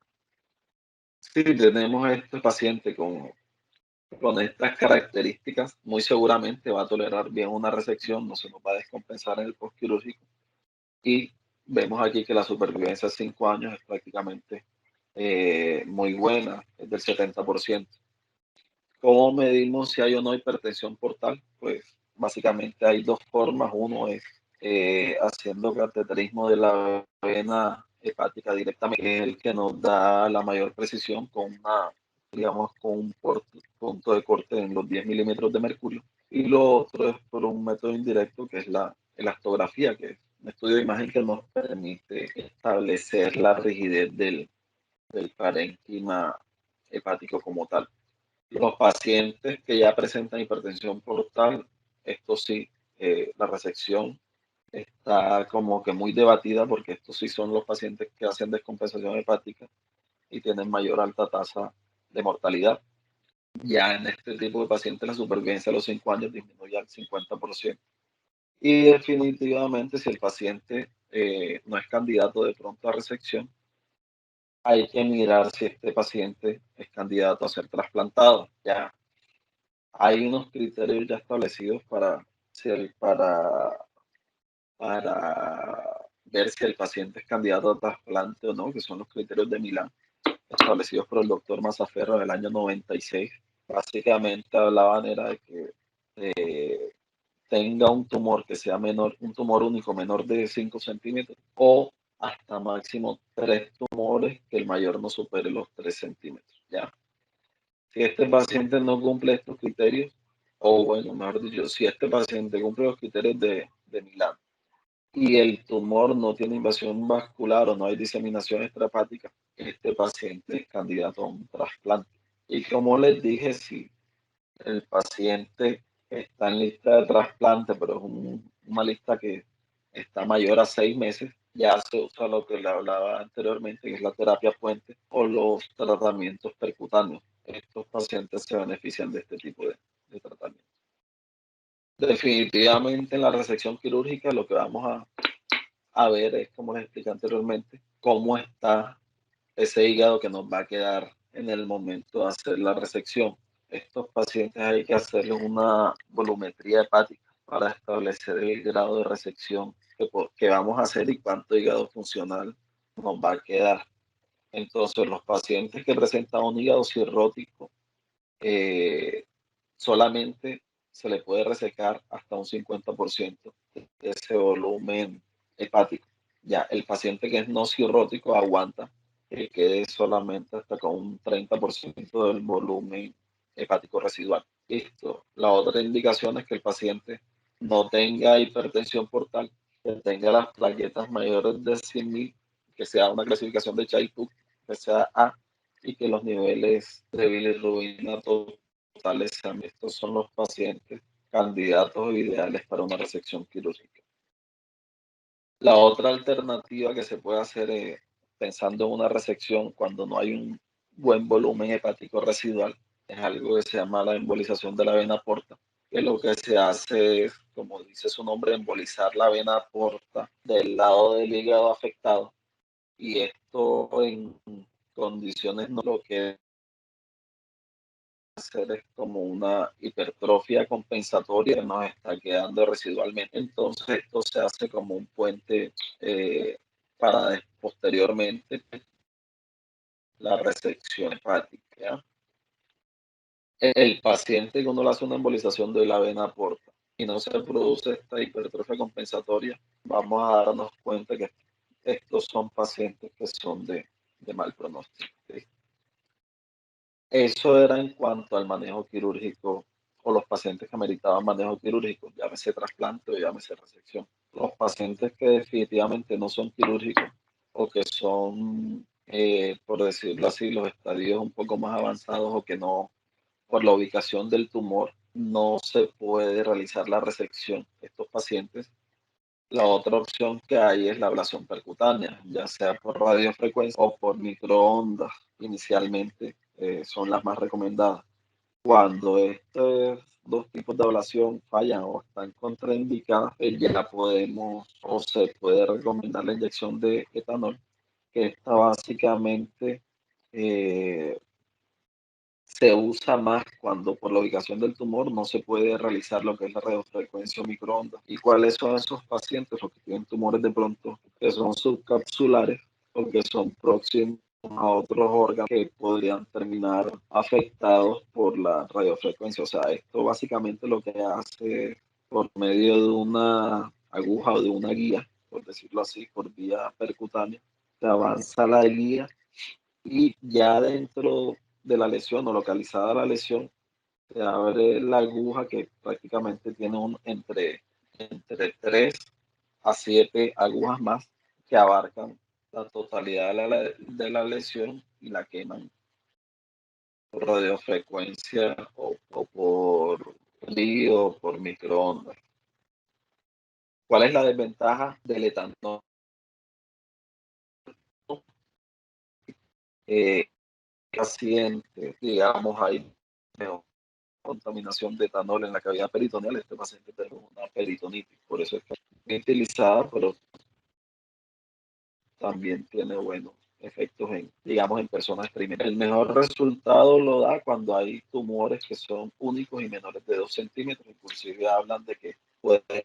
Si tenemos a este paciente con estas características, muy seguramente va a tolerar bien una resección, no se nos va a descompensar en el postquirúrgico. Y vemos aquí que la supervivencia a 5 años es prácticamente muy buena, es del 70%. ¿Cómo medimos si hay o no hipertensión portal? Pues básicamente hay dos formas. Uno es haciendo cateterismo de la vena hepática directamente, que es el que nos da la mayor precisión con una digamos, con un punto de corte en los 10 milímetros de mercurio. Y lo otro es por un método indirecto, que es la elastografía, que es un estudio de imagen que nos permite establecer la rigidez del parénquima hepático como tal. Los pacientes que ya presentan hipertensión portal, esto sí, la resección está como que muy debatida porque estos sí son los pacientes que hacen descompensación hepática y tienen mayor alta tasa de mortalidad. Ya en este tipo de pacientes la supervivencia a los 5 años disminuye al 50%. Y definitivamente si el paciente no es candidato de pronto a resección, hay que mirar si este paciente es candidato a ser trasplantado. Ya hay unos criterios ya establecidos para ver si el paciente es candidato a trasplante o no, que son los criterios de Milán, establecidos por el doctor Mazzaferro en el año 96. Básicamente hablaban era de que tenga un tumor que sea menor, un tumor único menor de 5 centímetros o hasta máximo 3 tumores que el mayor no supere los 3 centímetros. ¿Ya? Si este paciente no cumple estos criterios, o bueno, mejor dicho, si este paciente cumple los criterios de Milán y el tumor no tiene invasión vascular o no hay diseminación extrahepática, este paciente es candidato a un trasplante. Y como les dije, si el paciente está en lista de trasplante, pero es una lista que está mayor a 6 meses, ya se usa lo que le hablaba anteriormente, que es la terapia puente o los tratamientos percutáneos. Estos pacientes se benefician de este tipo de tratamiento. Definitivamente en la resección quirúrgica lo que vamos a ver es, como les expliqué anteriormente, cómo está ese hígado que nos va a quedar en el momento de hacer la resección. Estos pacientes hay que hacerles una volumetría hepática para establecer el grado de resección que vamos a hacer y cuánto hígado funcional nos va a quedar. Entonces, los pacientes que presentan un hígado cirrótico, eh, solamente se le puede resecar hasta un 50% de ese volumen hepático. Ya, el paciente que es no cirrótico aguanta que quede solamente hasta con un 30% del volumen hepático residual. Listo. La otra indicación es que el paciente no tenga hipertensión portal, que tenga las plaquetas mayores de 100.000, que sea una clasificación de Child-Pugh, que sea A, y que los niveles de bilirrubina totales sean. Estos son los pacientes candidatos ideales para una resección quirúrgica. La otra alternativa que se puede hacer pensando en una resección cuando no hay un buen volumen hepático residual es algo que se llama la embolización de la vena porta, que lo que se hace es, como dice su nombre, embolizar la vena porta del lado del hígado afectado, y esto en condiciones no lo que hacer es como una hipertrofia compensatoria que nos está quedando residualmente. Entonces esto se hace como un puente para posteriormente la resección hepática. ¿Ya? El paciente que uno le hace una embolización de la vena porta y no se produce esta hipertrofia compensatoria, vamos a darnos cuenta que estos son pacientes que son de mal pronóstico. ¿Sí? Eso era en cuanto al manejo quirúrgico o los pacientes que ameritaban manejo quirúrgico, llámese trasplante o llámese resección. Los pacientes que definitivamente no son quirúrgicos o que son, por decirlo así, los estadios un poco más avanzados o que no, por la ubicación del tumor, no se puede realizar la resección. Estos pacientes, la otra opción que hay es la ablación percutánea, ya sea por radiofrecuencia o por microondas. Inicialmente son las más recomendadas. Cuando estos dos tipos de ablación fallan o están contraindicadas, ya podemos o se puede recomendar la inyección de etanol, que esta básicamente eh, se usa más cuando por la ubicación del tumor no se puede realizar lo que es la radiofrecuencia o microondas. ¿Y cuáles son esos pacientes? Los que tienen tumores de pronto que son subcapsulares o que son próximos a otros órganos que podrían terminar afectados por la radiofrecuencia. O sea, esto básicamente lo que hace por medio de una aguja o de una guía, por decirlo así, por vía percutánea, se avanza la guía y ya dentro de la lesión o localizada la lesión, se abre la aguja que prácticamente tiene entre 3 a 7 agujas más que abarcan la totalidad de la lesión y la queman por radiofrecuencia o por lío o por microondas. ¿Cuál es la desventaja del etanol? Eh, Paciente, digamos, hay contaminación de etanol en la cavidad peritoneal, este paciente tiene una peritonitis, por eso es que es utilizada, pero también tiene buenos efectos en, digamos, en personas experimentales. El mejor resultado lo da cuando hay tumores que son únicos y menores de 2 centímetros, inclusive hablan de que pueden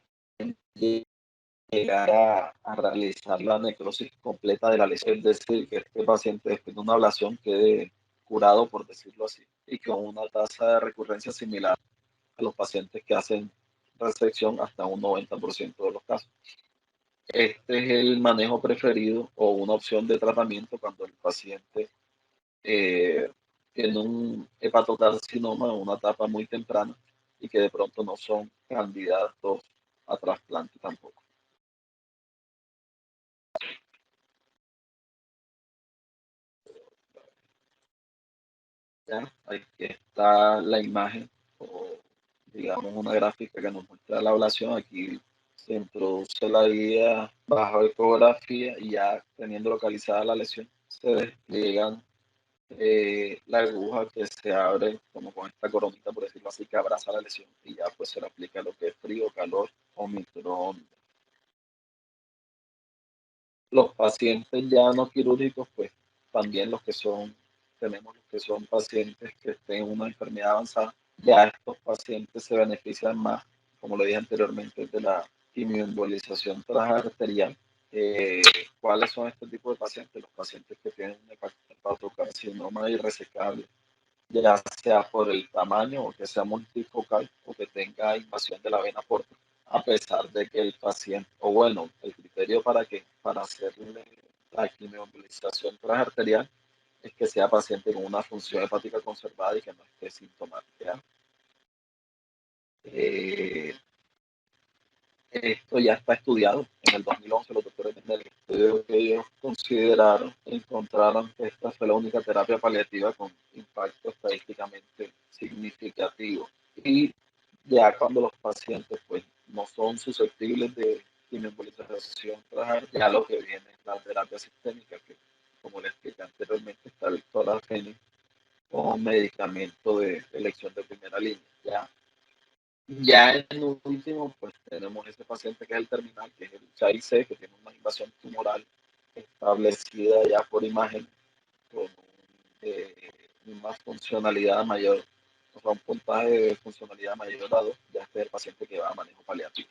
llegar a realizar la necrosis completa de la lesión, es decir, que este paciente después de una ablación quede curado, por decirlo así, y con una tasa de recurrencia similar a los pacientes que hacen resección hasta un 90% de los casos. Este es el manejo preferido o una opción de tratamiento cuando el paciente tiene un hepatocarcinoma en una etapa muy temprana y que de pronto no son candidatos a trasplante tampoco. ¿Ya? Aquí está la imagen o digamos una gráfica que nos muestra la ablación. Aquí se introduce la guía bajo ecografía y ya teniendo localizada la lesión se despliegan la aguja que se abre como con esta coronita, por decirlo así, que abraza la lesión y ya pues se le aplica lo que es frío, calor o microondas. Los pacientes ya no quirúrgicos, pues también tenemos los que son pacientes que tienen una enfermedad avanzada, ya estos pacientes se benefician más, como le dije anteriormente, de la quimioembolización transarterial. Eh, ¿Cuáles son este tipo de pacientes? Los pacientes que tienen un hepatocarcinoma irresecable, ya sea por el tamaño o que sea multifocal o que tenga invasión de la vena porta, a pesar de que el paciente, o bueno, el criterio para hacerle la quimioembolización transarterial es que sea paciente con una función hepática conservada y que no esté sintomática. Eh, Esto ya está estudiado. En el 2011 los doctores en el estudio que ellos consideraron encontraron que esta fue la única terapia paliativa con impacto estadísticamente significativo. Y ya cuando los pacientes pues no son susceptibles de quimioembolización tras ya lo que viene es la terapia sistémica que, como les expliqué anteriormente, está el torafenib como medicamento de elección de primera línea. Ya en un último, pues tenemos ese paciente que es el terminal, que es el CHAI-C, que tiene una invasión tumoral establecida ya por imagen, con una funcionalidad mayor, o sea, un puntaje de funcionalidad mayor a 2, ya este es el paciente que va a manejo paliativo.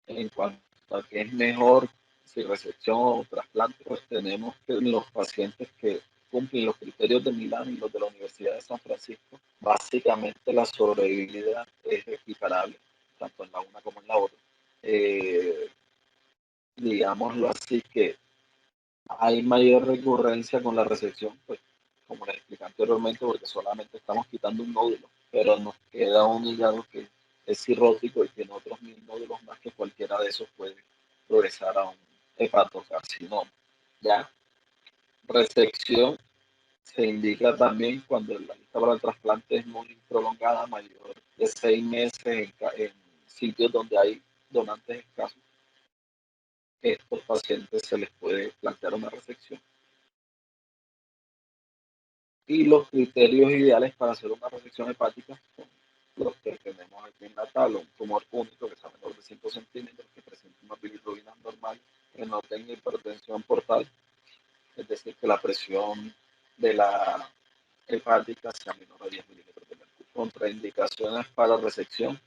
En cuanto a que es mejor si resección o trasplante, pues tenemos que los pacientes que cumplen los criterios de Milán y los de la Universidad de San Francisco, básicamente la sobrevivibilidad es equiparable, tanto en la una como en la otra. Eh, Digámoslo así, que hay mayor recurrencia con la resección, pues como les expliqué anteriormente, porque solamente estamos quitando un nódulo, pero nos queda un hígado que es cirrótico y tiene otros 1000 nódulos más que cualquiera de esos puede progresar a un hepatocarcinoma. Ya, resección se indica también cuando la lista para el trasplante es muy prolongada, mayor de 6 meses en sitios donde hay donantes escasos. Estos pacientes se les puede plantear una resección. Y los criterios ideales para hacer una resección hepática son los que tenemos aquí en la tabla: un tumor único que sea menor de 5 centímetros, que presente una bilirrubina normal, que no tenga hipertensión portal, es decir, que la presión de la hepática sea menor a 10 milímetros de mercurio. Contraindicaciones para resección,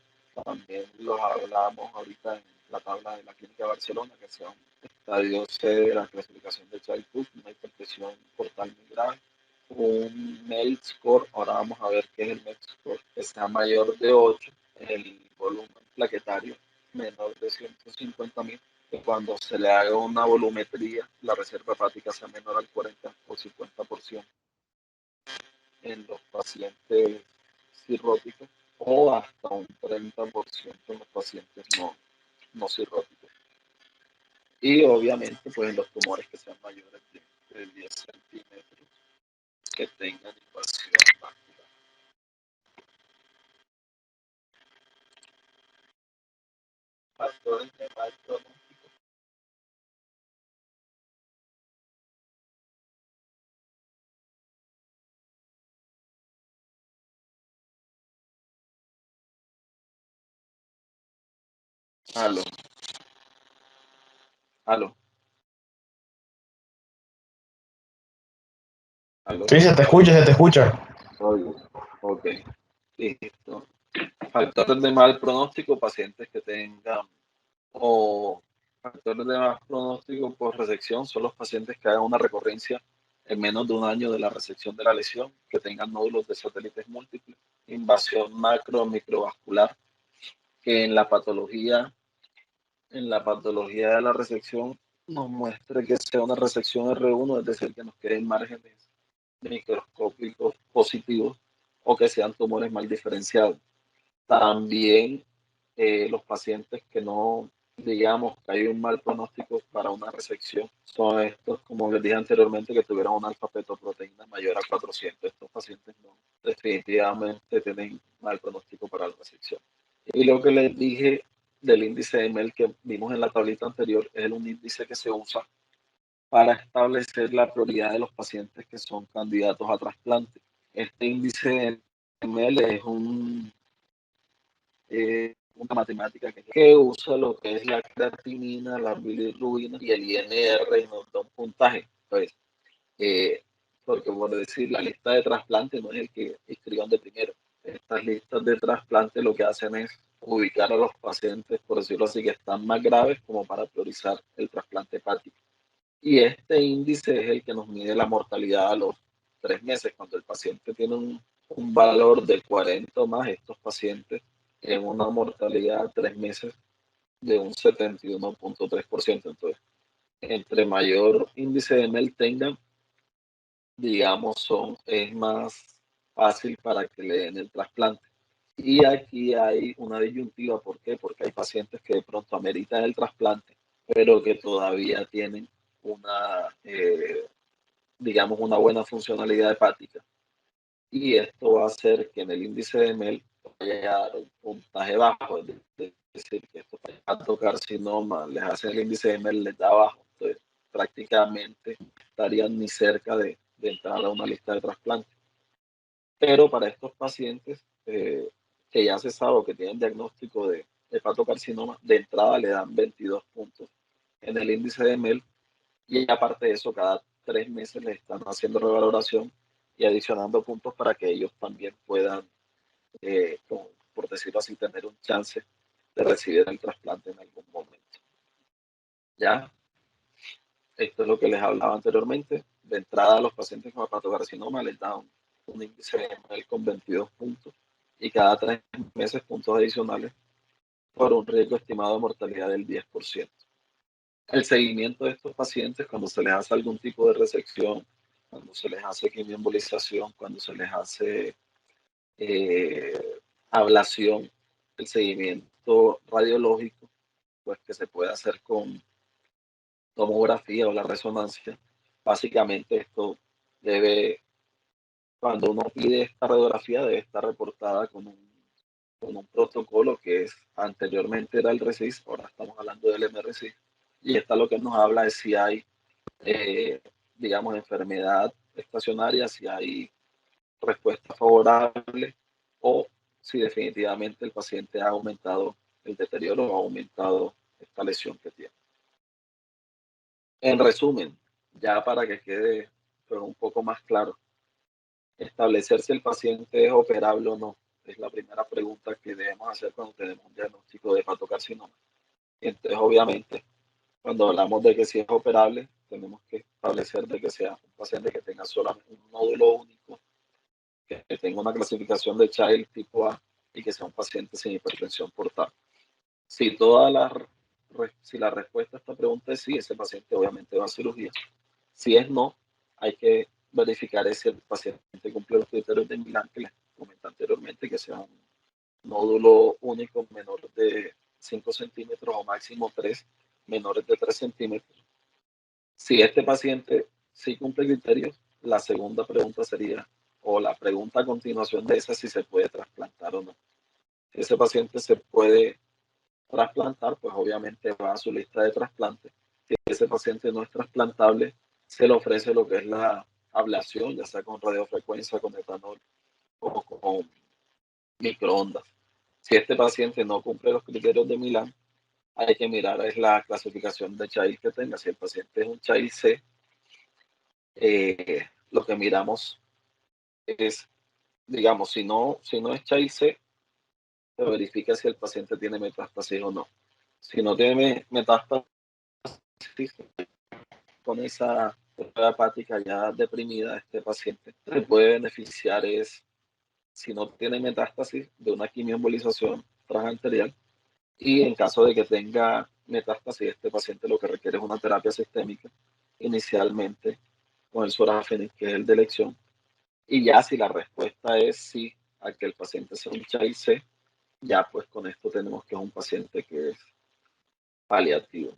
también los hablamos ahorita en la tabla de la Clínica de Barcelona, que sea un estadio C de la clasificación de Child-Pugh, una hipertensión portal muy grave, un MELD score, ahora vamos a ver qué es el MELD score, que sea mayor de 8, el volumen plaquetario menor de 150.000, que cuando se le haga una volumetría, la reserva hepática sea menor al 40 o 50%. en los pacientes cirróticos o hasta un 30% en los pacientes no cirróticos. Y obviamente, pues en los tumores que sean mayores de 10 centímetros, que tengan invasión vascular. Factores de mal pronóstico. Aló, aló, aló. Sí, se te escucha, se te escucha. Oigo. Ok, listo. Factores de mal pronóstico, pacientes que tengan o factores de mal pronóstico por resección son los pacientes que hagan una recurrencia en menos de un año de la resección de la lesión, que tengan nódulos de satélites múltiples, invasión macro o microvascular, que en la patología de la resección nos muestre que sea una resección R1, es decir, que nos queden márgenes microscópicos positivos o que sean tumores mal diferenciados. También los pacientes que no, digamos, que hay un mal pronóstico para una resección, son estos, como les dije anteriormente, que tuvieron una alfa-fetoproteína mayor a 400. Estos pacientes no, definitivamente tienen mal pronóstico para la resección. Y lo que les dije del índice de Mel que vimos en la tablita anterior es un índice que se usa para establecer la prioridad de los pacientes que son candidatos a trasplante. Este índice de Mel es una matemática que usa lo que es la creatinina, la bilirrubina y el INR y nos da un puntaje. Pues, porque por decir, la lista de trasplante no es el que escriban de primero. Estas listas de trasplante lo que hacen es ubicar a los pacientes, por decirlo así, que están más graves como para priorizar el trasplante hepático. Y este índice es el que nos mide la mortalidad a los 3 meses. Cuando el paciente tiene un valor de 40 o más, estos pacientes tienen una mortalidad a 3 meses de un 71.3%. Entonces, entre mayor índice de MEL tengan, digamos, es más fácil para que le den el trasplante. Y aquí hay una disyuntiva. ¿Por qué? Porque hay pacientes que de pronto ameritan el trasplante, pero que todavía tienen digamos, una buena funcionalidad hepática. Y esto va a hacer que en el índice de MEL vaya a dar un puntaje bajo. Es decir, que estos hepatocarcinoma les hace el índice de MEL, les da bajo. Entonces, prácticamente estarían ni cerca de entrar a una lista de trasplante. Pero para estos pacientes que ya se sabe que tienen diagnóstico de hepatocarcinoma, de entrada le dan 22 puntos en el índice de MEL. Y aparte de eso, cada 3 meses les están haciendo revaloración y adicionando puntos para que ellos también puedan, por decirlo así, tener un chance de recibir el trasplante en algún momento. Ya, esto es lo que les hablaba anteriormente. De entrada, a los pacientes con hepatocarcinoma les dan un índice de MEL con 22 puntos y cada 3 meses puntos adicionales por un riesgo estimado de mortalidad del 10%. El seguimiento de estos pacientes cuando se les hace algún tipo de resección, cuando se les hace quimioembolización, cuando se les hace ablación, el seguimiento radiológico, pues que se puede hacer con tomografía o la resonancia. Básicamente esto debe, cuando uno pide esta radiografía, debe estar reportada con un protocolo que es, anteriormente era el RECIS, ahora estamos hablando del MRCIS, y esta lo que nos habla es si hay digamos, enfermedad estacionaria, si hay respuesta favorable o si definitivamente el paciente ha aumentado el deterioro o ha aumentado esta lesión que tiene. En resumen, ya para que quede pues, un poco más claro, establecer si el paciente es operable o no es la primera pregunta que debemos hacer cuando tenemos un diagnóstico de hepatocarcinoma. Entonces, obviamente, cuando hablamos de que si es operable, tenemos que establecer de que sea un paciente que tenga solamente un nódulo único, que tenga una clasificación de Child tipo A y que sea un paciente sin hipertensión portal. Si, si la respuesta a esta pregunta es sí, ese paciente obviamente va a cirugía. Si es no, hay que verificar es si el paciente cumple los criterios de Milán que les comenté anteriormente, que sea un nódulo único menor de 5 centímetros o máximo 3, menores de 3 centímetros. Si este paciente sí cumple criterios, la segunda pregunta sería, o la pregunta a continuación de esa, si se puede trasplantar o no. Si ese paciente se puede trasplantar, pues obviamente va a su lista de trasplantes. Si ese paciente no es trasplantable, se le ofrece lo que es la ablación, ya sea con radiofrecuencia, con etanol o con microondas. Si este paciente no cumple los criterios de Milán, hay que mirar es la clasificación de Child que tenga. Si el paciente es un Child C, lo que miramos es, digamos, si no es Child C, se verifica si el paciente tiene metástasis o no. Si no tiene metástasis, con esa prueba hepática ya deprimida, este paciente se puede beneficiar es, si no tiene metástasis, de una quimioembolización transanterior. Y en caso de que tenga metástasis, este paciente lo que requiere es una terapia sistémica, inicialmente con el sorafenib, que es el de elección. Y ya si la respuesta es sí a que el paciente sea un Child C, ya pues con esto tenemos que es un paciente que es paliativo.